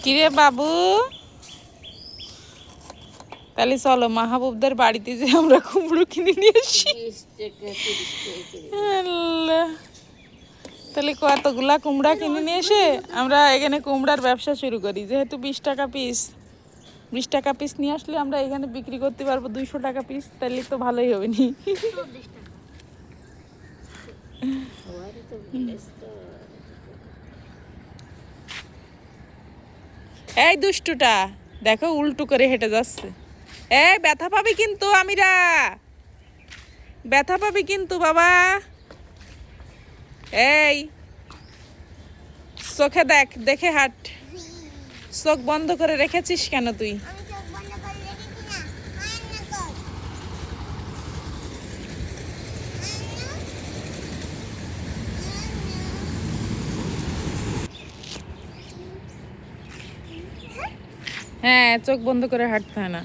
কিরে বাবু, তাহলে চলো মাহবুবদের বাড়িতে যে আমরা কুমড়ো কিনে নিয়ে আসি। আল্লাহ, তাহলে কতগুলা কুমড়া কিনে নিয়ে এসে আমরা এখানে কুমড়ার ব্যবসা শুরু করি। যেহেতু 20 টাকা পিস, 20 টাকা পিস নিয়ে আসলে আমরা এখানে বিক্রি করতে পারবো 200 টাকা পিস। তাহলে তো ভালোই হবে নি? এই দুষ্টুটা দেখো উল্টো করে হেঁটে যাচ্ছে। এই ব্যথা পাবি কিন্তু, আমিরা ব্যথা পাবি কিন্তু বাবা। এই চোখে দেখ, দেখে হাঁট। চোখ বন্ধ করে রেখেছিস কেন তুই? হ্যাঁ, চোখ বন্ধ করে হাঁটতে হয় না।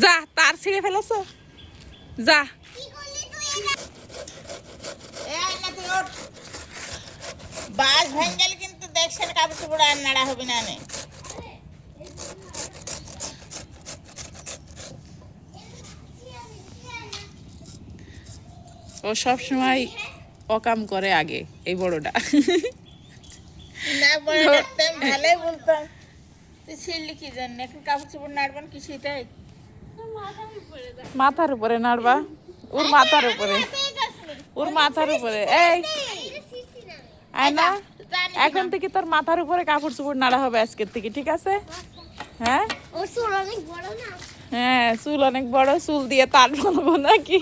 যা, তার ছিঁড়ে ফেলেছ, যা। বাস ভেঙে গেলে কিন্তু দেখছেন কাপড় চোপড় আর নাড়া হবে না। ও সব সময় অকাম করে আগে, এই বড়টা। না বড় দেখতাম ভালোই বলতাম, তুই ছিঁড়লি কি জন্য? এখন কাপড় চোপড় নাড়বেন কি সেটাই? মাথার উপরে নাড়বা, ওর মাথার উপরে, ওর মাথার উপরে। এই আয়না, এখন থেকে তোর মাথার উপরে কাপড় চোপড় নাড়া হবে আজকের থেকে, ঠিক আছে? হ্যাঁ, ও চুল অনেক বড় না? হ্যাঁ চুল অনেক বড়, চুল দিয়ে তার বানাবো নাকি?